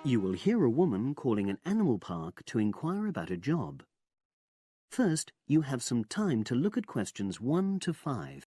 You will hear a woman calling an animal park to inquire about a job. First, you have some time to look at questions 1 to 5.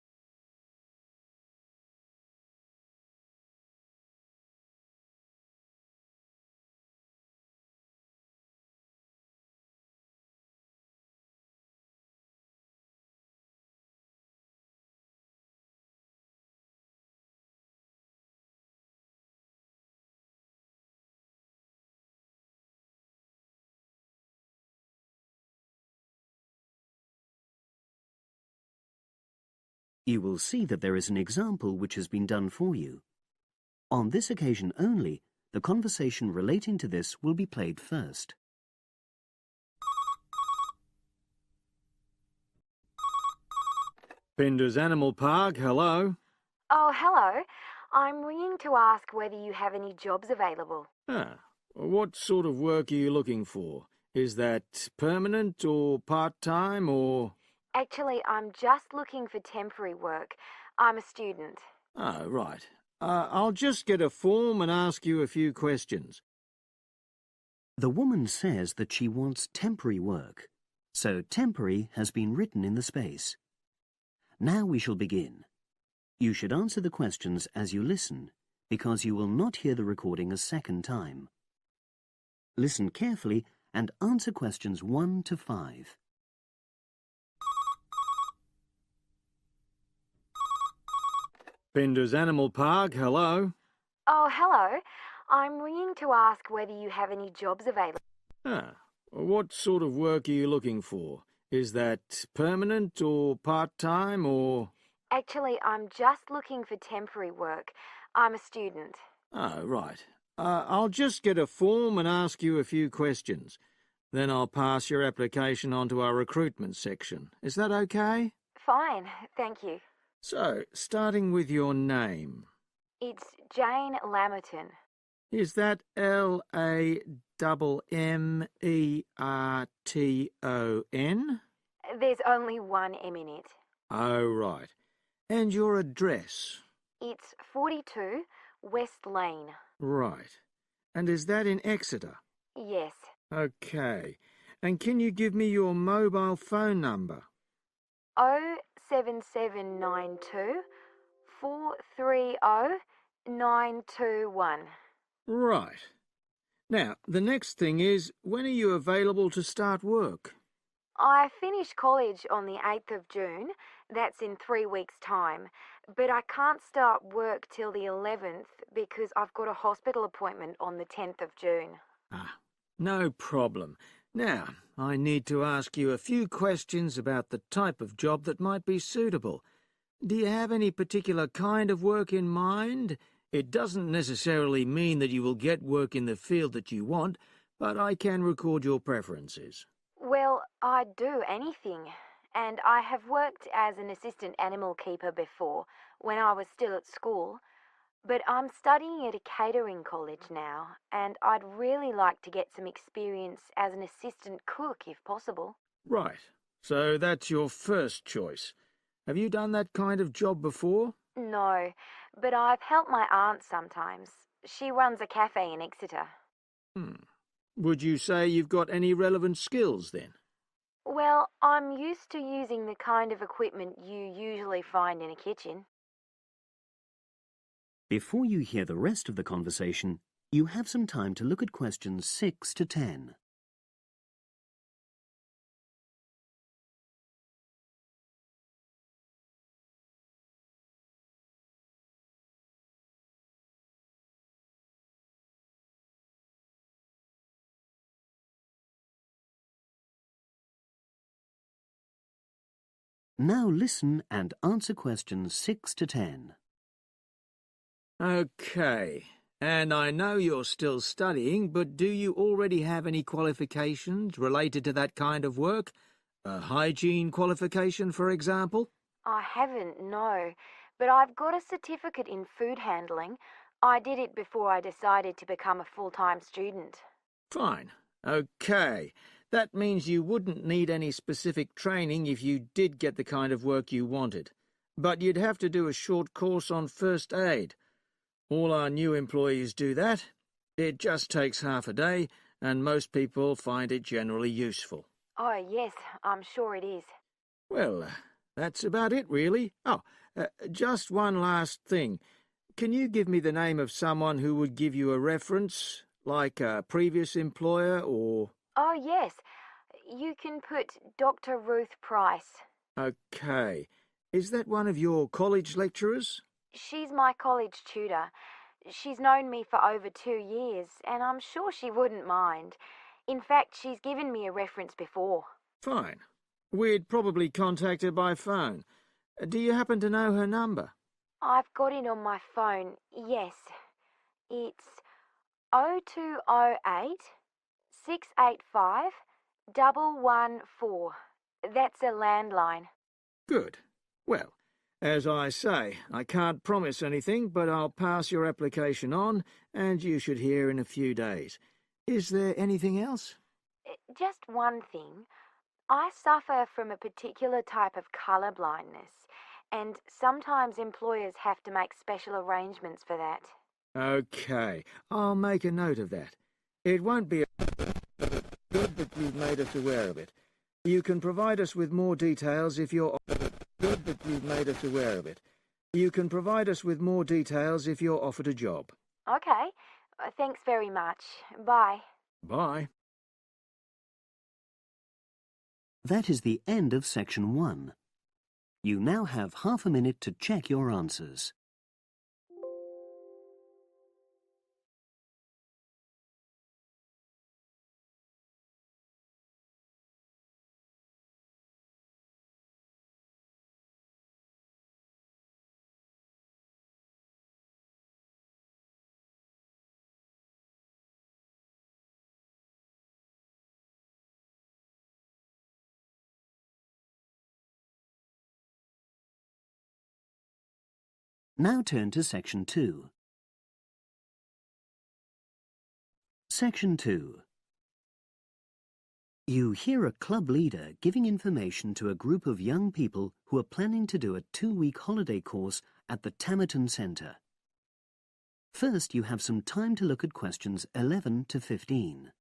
You will see that there is an example which has been done for you. On this occasion only, the conversation relating to this will be played first. Pinder's Animal Park, hello. Oh, hello. I'm ringing to ask whether you have any jobs available. What sort of work are you looking for? Is that permanent or part-time or... Actually, I'm just looking for temporary work. I'm a student. Oh, right. I'll just get a form and ask you a few questions. The woman says that she wants temporary work, so temporary has been written in the space. Now we shall begin. You should answer the questions as you listen, because you will not hear the recording a second time. Listen carefully and answer questions 1 to 5. Pinder's Animal Park, hello. Oh, hello. I'm ringing to ask whether you have any jobs available. What sort of work are you looking for? Is that permanent or part-time or... Actually, I'm just looking for temporary work. I'm a student. Oh, right. I'll just get a form and ask you a few questions. Then I'll pass your application on to our recruitment section. Is that okay? Fine, thank you. So, starting with your name. It's Jane Tamerton. Is that Lamerton? There's only one M in it. Oh, right. And your address? It's 42 West Lane. Right. And is that in Exeter? Yes. Okay. And can you give me your mobile phone number? 07792 430 921. Right. Now, the next thing is, when are you available to start work? I finish college on the 8th of June. That's in 3 weeks' time. But I can't start work till the 11th because I've got a hospital appointment on the 10th of June. No problem. Now, I need to ask you a few questions about the type of job that might be suitable. Do you have any particular kind of work in mind? It doesn't necessarily mean that you will get work in the field that you want, but I can record your preferences. Well, I'd do anything. And I have worked as an assistant animal keeper before, when I was still at school. But I'm studying at a catering college now, and I'd really like to get some experience as an assistant cook, if possible. Right. So that's your first choice. Have you done that kind of job before? No, but I've helped my aunt sometimes. She runs a cafe in Exeter. Would you say you've got any relevant skills, then? Well, I'm used to using the kind of equipment you usually find in a kitchen. Before you hear the rest of the conversation, you have some time to look at questions 6 to 10. Now listen and answer questions 6 to 10. Okay. And I know you're still studying, but do you already have any qualifications related to that kind of work? A hygiene qualification, for example? I haven't, no. But I've got a certificate in food handling. I did it before I decided to become a full-time student. Fine. Okay. That means you wouldn't need any specific training if you did get the kind of work you wanted. But you'd have to do a short course on first aid. All our new employees do that. It just takes half a day, and most people find it generally useful. Oh, yes, I'm sure it is. Well, that's about it, really. Just one last thing. Can you give me the name of someone who would give you a reference, like a previous employer or... Oh, yes. You can put Dr. Ruth Price. Okay. Is that one of your college lecturers? She's my college tutor. She's known me for over 2 years, and I'm sure she wouldn't mind. In fact, she's given me a reference before. Fine. We'd probably contact her by phone. Do you happen to know her number? I've got it on my phone, yes. It's 0208 685 114. That's a landline. Good. Well, as I say, I can't promise anything, but I'll pass your application on, and you should hear in a few days. Is there anything else? Just one thing. I suffer from a particular type of colour blindness, and sometimes employers have to make special arrangements for that. Okay, I'll make a note of that. It won't be good that you've made us aware of it. You can provide us with more details if you're good that you've made us aware of it. You can provide us with more details if you're offered a job. Okay. Thanks very much. Bye. Bye. That is the end of section 1. You now have half a minute to check your answers. Now turn to section 2. Section 2. You hear a club leader giving information to a group of young people who are planning to do a 2-week holiday course at the Tamerton Centre. First, you have some time to look at questions 11 to 15.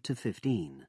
To 15.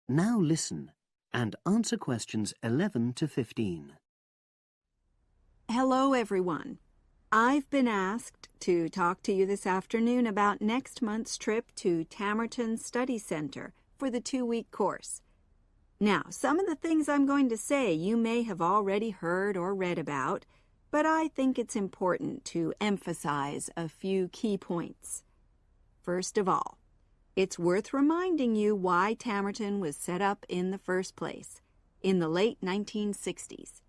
Now listen and answer questions 11 to 15. Hello, everyone. I've been asked to talk to you this afternoon about next month's trip to Tamerton Study Centre for the 2-week course. Now, some of the things I'm going to say you may have already heard or read about, but I think it's important to emphasize a few key points. First of all, it's worth reminding you why Tamerton was set up in the first place, in the late 1960s.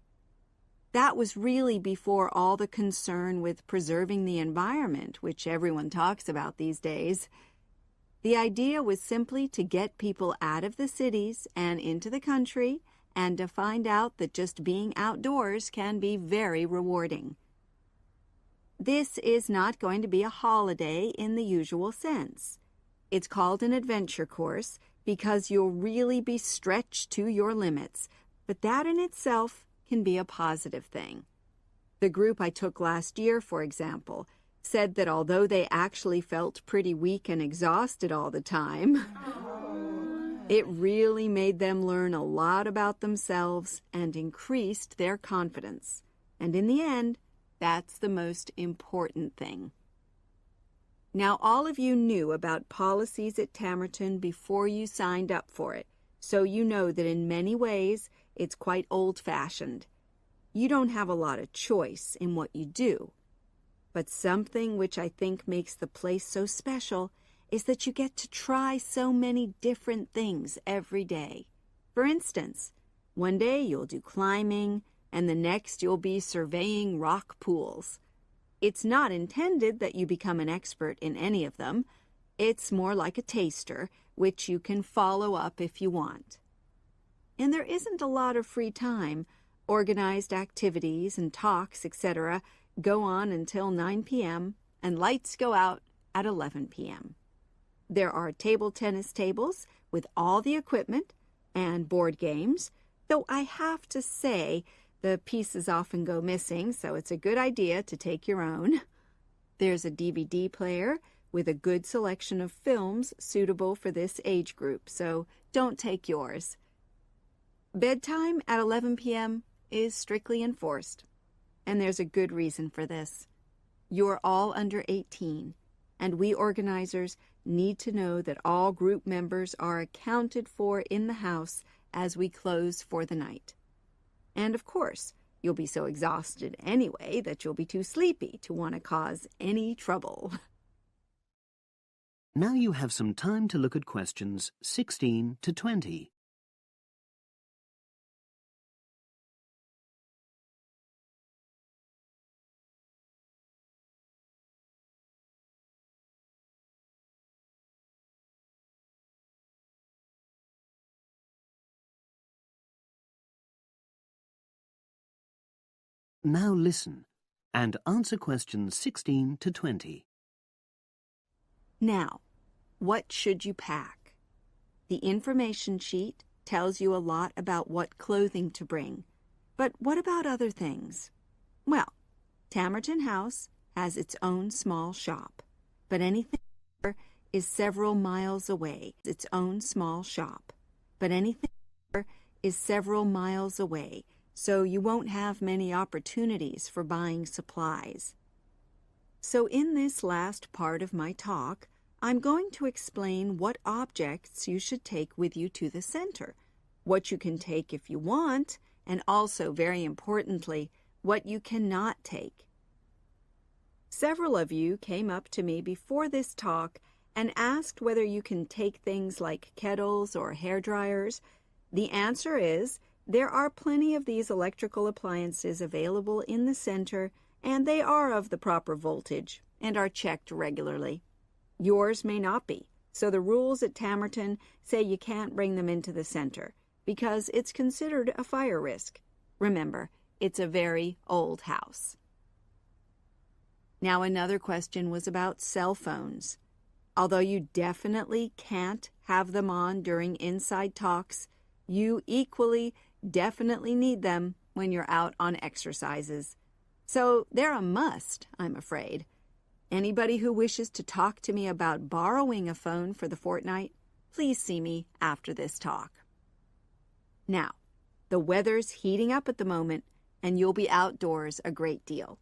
That was really before all the concern with preserving the environment, which everyone talks about these days. The idea was simply to get people out of the cities and into the country and to find out that just being outdoors can be very rewarding. This is not going to be a holiday in the usual sense. It's called an adventure course because you'll really be stretched to your limits, but that in itself can be a positive thing. The group I took last year, for example, said that although they actually felt pretty weak and exhausted all the time, it really made them learn a lot about themselves and increased their confidence. And in the end, that's the most important thing. Now, all of you knew about policies at Tamerton before you signed up for it, so you know that in many ways it's quite old-fashioned. You don't have a lot of choice in what you do. But something which I think makes the place so special is that you get to try so many different things every day. For instance, one day you'll do climbing, and the next you'll be surveying rock pools. It's not intended that you become an expert in any of them. It's more like a taster, which you can follow up if you want. And there isn't a lot of free time. Organized activities and talks, etc., go on until 9 p.m., and lights go out at 11 p.m. There are table tennis tables with all the equipment and board games, though I have to say the pieces often go missing, so it's a good idea to take your own. There's a DVD player with a good selection of films suitable for this age group, so don't take yours. Bedtime at 11 p.m. is strictly enforced, and there's a good reason for this. You're all under 18, and we organizers need to know that all group members are accounted for in the house as we close for the night. And of course, you'll be so exhausted anyway that you'll be too sleepy to want to cause any trouble. Now you have some time to look at questions 16 to 20. Now listen and answer questions 16 to 20. Now, what should you pack? The information sheet tells you a lot about what clothing to bring. But what about other things? Well, Tamerton House has its own small shop, but anything there is several miles away. Its own small shop, but anything there is several miles away, so you won't have many opportunities for buying supplies. So in this last part of my talk, I'm going to explain what objects you should take with you to the center, what you can take if you want, and also, very importantly, what you cannot take. Several of you came up to me before this talk and asked whether you can take things like kettles or hair dryers. The answer is there are plenty of these electrical appliances available in the center, and they are of the proper voltage and are checked regularly. Yours may not be, so the rules at Tamerton say you can't bring them into the center because it's considered a fire risk. Remember, it's a very old house. Now, another question was about cell phones. Although you definitely can't have them on during inside talks, you equally definitely need them when you're out on exercises. So they're a must, I'm afraid. Anybody who wishes to talk to me about borrowing a phone for the fortnight, please see me after this talk. Now, the weather's heating up at the moment, and you'll be outdoors a great deal.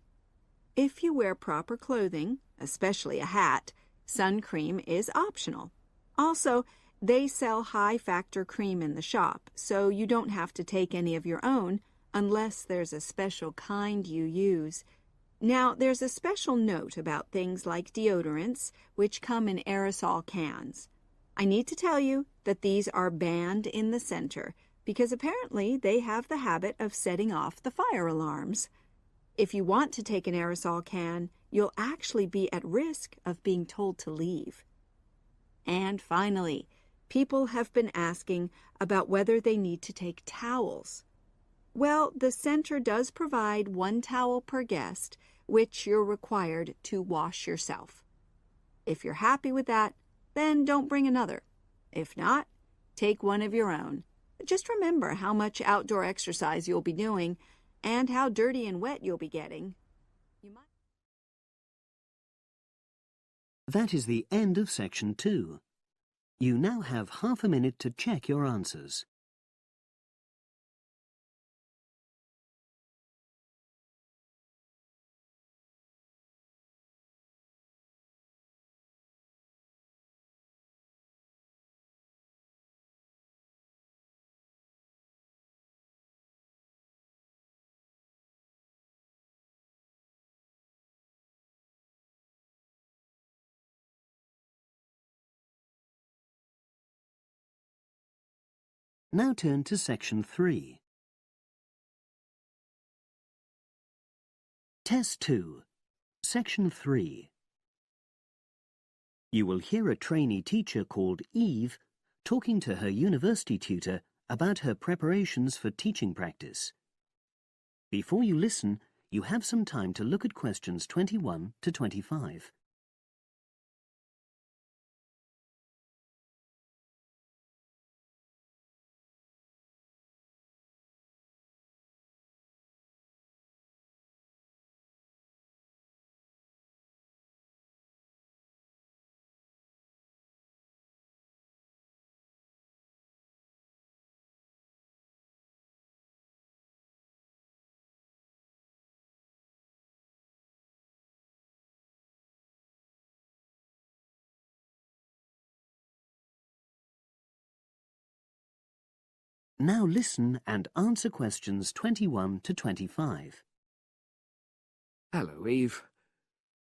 If you wear proper clothing, especially a hat, sun cream is optional. Also, they sell high-factor cream in the shop, so you don't have to take any of your own unless there's a special kind you use. Now, there's a special note about things like deodorants, which come in aerosol cans. I need to tell you that these are banned in the center because apparently they have the habit of setting off the fire alarms. If you want to take an aerosol can, you'll actually be at risk of being told to leave. And finally, people have been asking about whether they need to take towels. Well, the center does provide 1 towel per guest, which you're required to wash yourself. If you're happy with that, then don't bring another. If not, take one of your own. Just remember how much outdoor exercise you'll be doing and how dirty and wet you'll be getting. That is the end of section 2. You now have half a minute to check your answers. Now turn to Section 3. Test 2, Section 3. You will hear a trainee teacher called Eve talking to her university tutor about her preparations for teaching practice. Before you listen, you have some time to look at questions 21 to 25. Now listen and answer questions 21 to 25. Hello, Eve.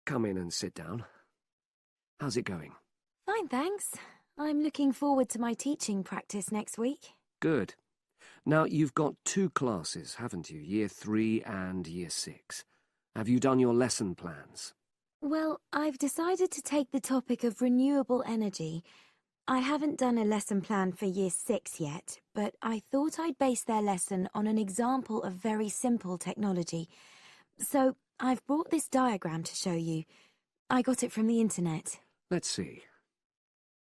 Come in and sit down. How's it going? Fine, thanks. I'm looking forward to my teaching practice next week. Good. Now, you've got 2 classes, haven't you? Year 3 and Year 6. Have you done your lesson plans? Well, I've decided to take the topic of renewable energy. I haven't done a lesson plan for Year 6 yet, but I thought I'd base their lesson on an example of very simple technology. So I've brought this diagram to show you. I got it from the internet. Let's see.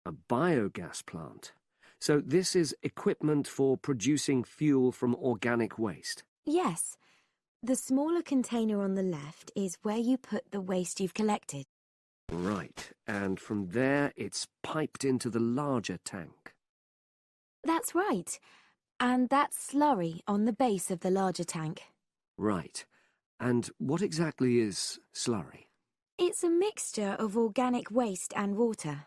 A biogas plant. So this is equipment for producing fuel from organic waste. Yes. The smaller container on the left is where you put the waste you've collected. Right, and from there it's piped into the larger tank. That's right. And that's slurry on the base of the larger tank. Right. And what exactly is slurry? It's a mixture of organic waste and water.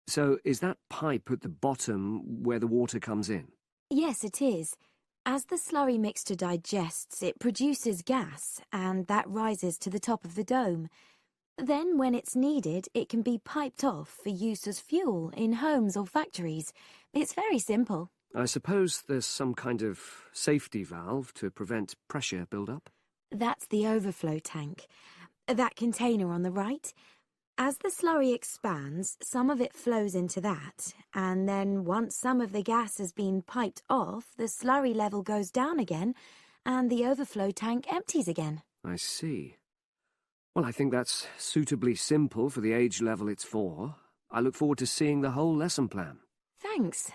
So is that pipe at the bottom where the water comes in? Yes, it is. As the slurry mixture digests, it produces gas, and that rises to the top of the dome. Then, when it's needed, it can be piped off for use as fuel in homes or factories. It's very simple. I suppose there's some kind of safety valve to prevent pressure build-up? That's the overflow tank. That container on the right. As the slurry expands, some of it flows into that, and then once some of the gas has been piped off, the slurry level goes down again, and the overflow tank empties again. I see. Well, I think that's suitably simple for the age level it's for. I look forward to seeing the whole lesson plan. Thanks.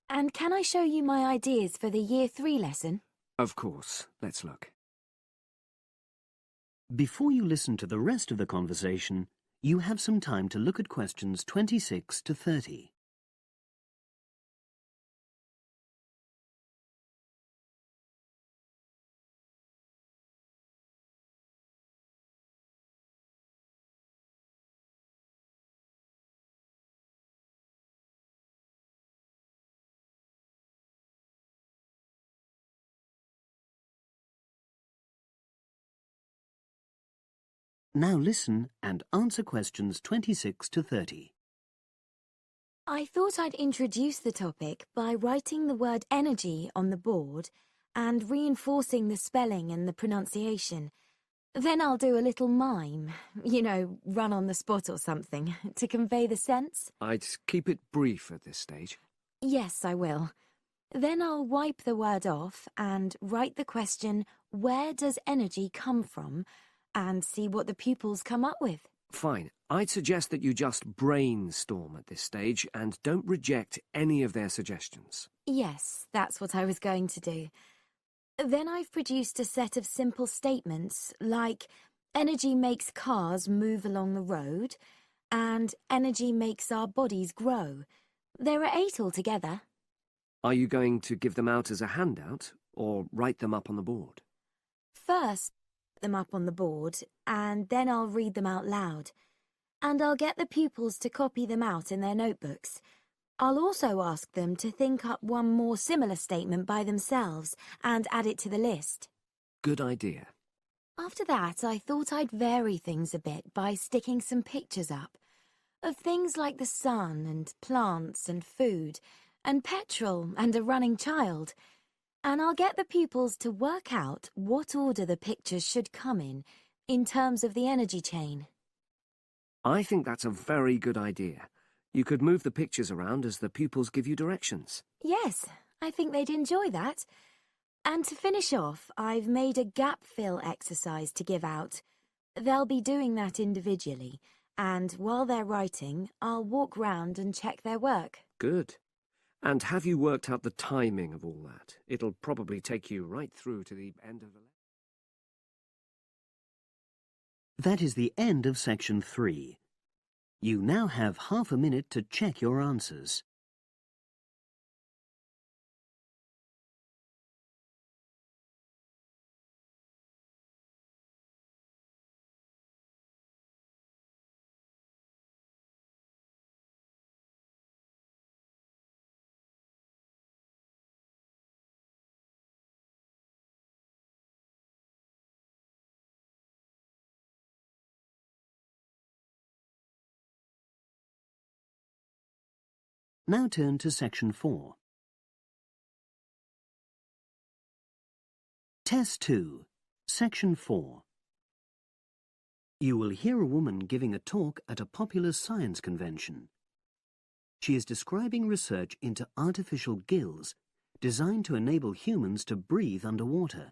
And can I show you my ideas for the Year 3 lesson? Of course. Let's look. Before you listen to the rest of the conversation, you have some time to look at questions 26 to 30. Now listen and answer questions 26 to 30. I thought I'd introduce the topic by writing the word energy on the board and reinforcing the spelling and the pronunciation. Then I'll do a little mime, run on the spot or something, to convey the sense. I'd keep it brief at this stage. Yes, I will. Then I'll wipe the word off and write the question, where does energy come from? And see what the pupils come up with. Fine. I'd suggest that you just brainstorm at this stage and don't reject any of their suggestions. Yes, that's what I was going to do. Then I've produced a set of simple statements like, energy makes cars move along the road, and energy makes our bodies grow. There are 8 altogether. Are you going to give them out as a handout or write them up on the board? First, them up on the board, and then I'll read them out loud. And I'll get the pupils to copy them out in their notebooks. I'll also ask them to think up one more similar statement by themselves and add it to the list. Good idea. After that, I thought I'd vary things a bit by sticking some pictures up of things like the sun and plants and food, and petrol and a running child. And I'll get the pupils to work out what order the pictures should come in terms of the energy chain. I think that's a very good idea. You could move the pictures around as the pupils give you directions. Yes, I think they'd enjoy that. And to finish off, I've made a gap fill exercise to give out. They'll be doing that individually, and while they're writing, I'll walk round and check their work. Good. And have you worked out the timing of all that? It'll probably take you right through to the end of the lesson. That is the end of section 3. You now have half a minute to check your answers. Now turn to section 4. Test 2, section 4. You will hear a woman giving a talk at a popular science convention. She is describing research into artificial gills designed to enable humans to breathe underwater.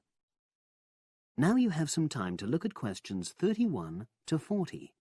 Now you have some time to look at questions 31 to 40.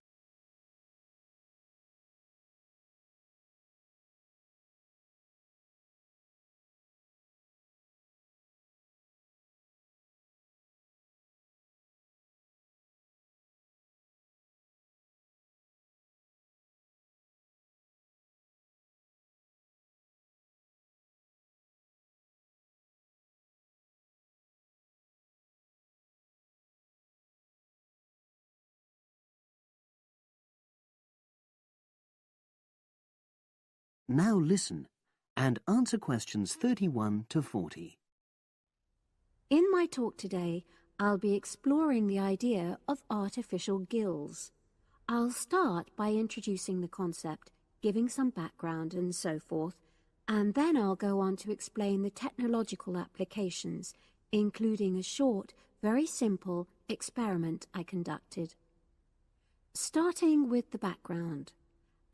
Now listen and answer questions 31 to 40. In my talk today, I'll be exploring the idea of artificial gills. I'll start by introducing the concept, giving some background and so forth, and then I'll go on to explain the technological applications, including a short, very simple experiment I conducted. Starting with the background.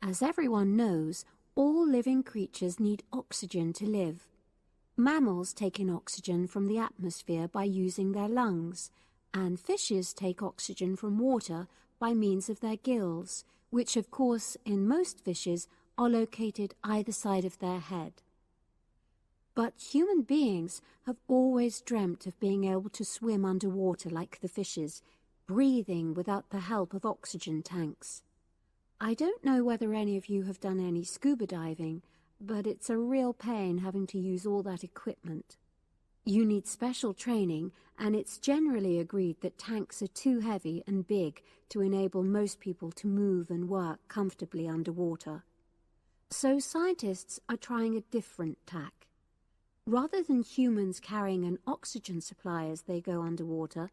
As everyone knows, all living creatures need oxygen to live. Mammals take in oxygen from the atmosphere by using their lungs, and fishes take oxygen from water by means of their gills, which of course in most fishes are located either side of their head. But human beings have always dreamt of being able to swim underwater like the fishes, breathing without the help of oxygen tanks. I don't know whether any of you have done any scuba diving, but it's a real pain having to use all that equipment. You need special training, and it's generally agreed that tanks are too heavy and big to enable most people to move and work comfortably underwater. So scientists are trying a different tack. Rather than humans carrying an oxygen supply as they go underwater,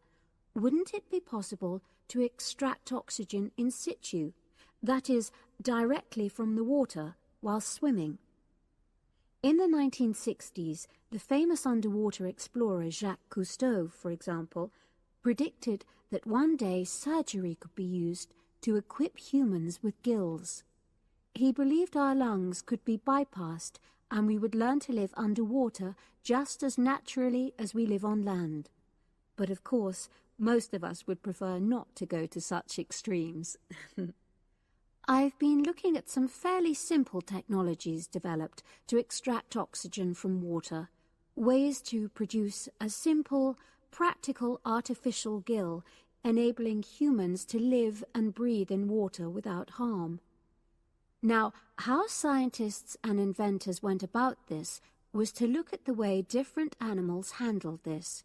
wouldn't it be possible to extract oxygen in situ? That is, directly from the water while swimming. In the 1960s, the famous underwater explorer Jacques Cousteau, for example, predicted that one day surgery could be used to equip humans with gills. He believed our lungs could be bypassed and we would learn to live underwater just as naturally as we live on land. But of course, most of us would prefer not to go to such extremes. I've been looking at some fairly simple technologies developed to extract oxygen from water, ways to produce a simple, practical artificial gill, enabling humans to live and breathe in water without harm. Now, how scientists and inventors went about this was to look at the way different animals handled this.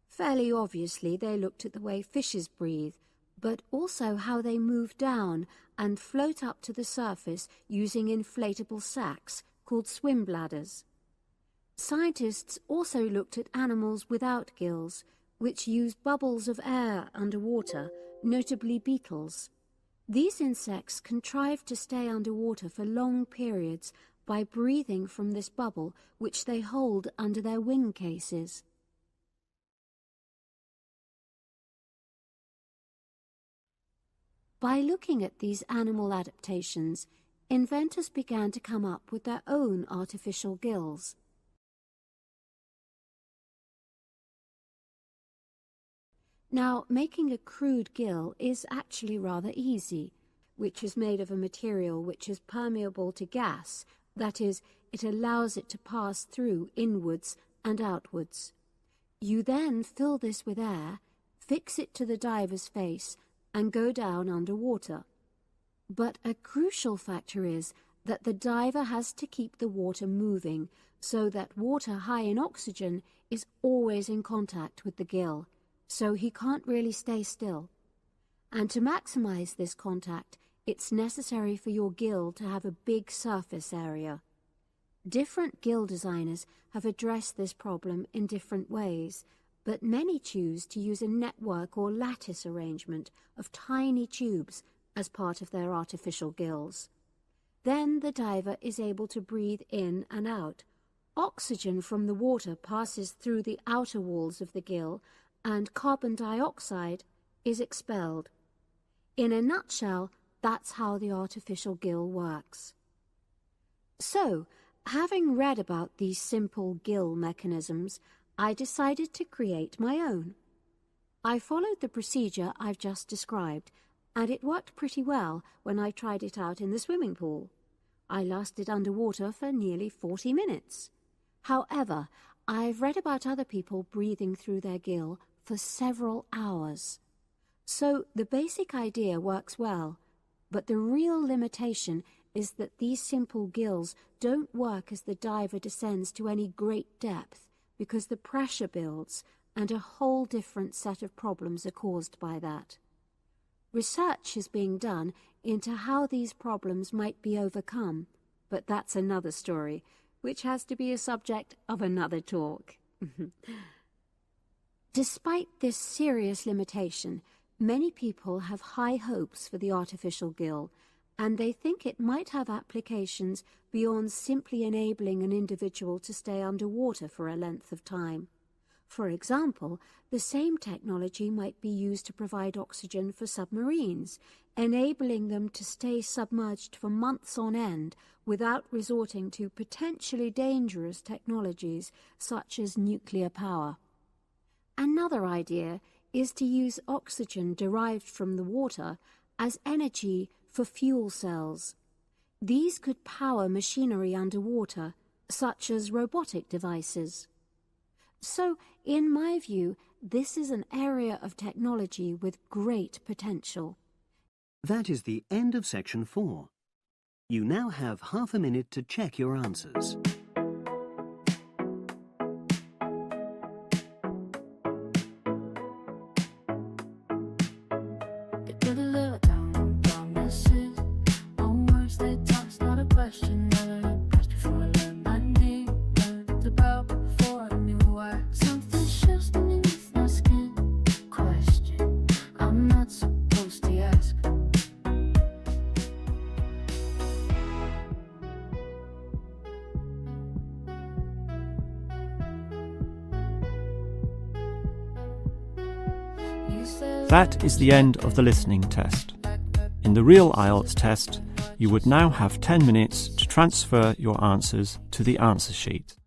Fairly obviously, they looked at the way fishes breathe, but also how they move down and float up to the surface using inflatable sacs called swim bladders. Scientists also looked at animals without gills, which use bubbles of air underwater, notably beetles. These insects contrive to stay underwater for long periods by breathing from this bubble which they hold under their wing cases. By looking at these animal adaptations, inventors began to come up with their own artificial gills. Now, making a crude gill is actually rather easy, which is made of a material which is permeable to gas, that is, it allows it to pass through inwards and outwards. You then fill this with air, fix it to the diver's face, and go down underwater. But a crucial factor is that the diver has to keep the water moving so that water high in oxygen is always in contact with the gill, so he can't really stay still. And to maximize this contact, it's necessary for your gill to have a big surface area. Different gill designers have addressed this problem in different ways, but many choose to use a network or lattice arrangement of tiny tubes as part of their artificial gills. Then the diver is able to breathe in and out. Oxygen from the water passes through the outer walls of the gill, and carbon dioxide is expelled. In a nutshell, that's how the artificial gill works. So, having read about these simple gill mechanisms, I decided to create my own. I followed the procedure I've just described, and it worked pretty well when I tried it out in the swimming pool. I lasted underwater for nearly 40 minutes. However, I've read about other people breathing through their gill for several hours. So the basic idea works well, but the real limitation is that these simple gills don't work as the diver descends to any great depth, because the pressure builds and a whole different set of problems are caused by that. Research is being done into how these problems might be overcome, but that's another story, which has to be a subject of another talk. Despite this serious limitation, many people have high hopes for the artificial gill, and they think it might have applications beyond simply enabling an individual to stay underwater for a length of time. For example, the same technology might be used to provide oxygen for submarines, enabling them to stay submerged for months on end without resorting to potentially dangerous technologies such as nuclear power. Another idea is to use oxygen derived from the water as energy for fuel cells. These could power machinery underwater, such as robotic devices. So, in my view, this is an area of technology with great potential. That is the end of section 4. You now have half a minute to check your answers. That is the end of the listening test. In the real IELTS test, you would now have 10 minutes to transfer your answers to the answer sheet.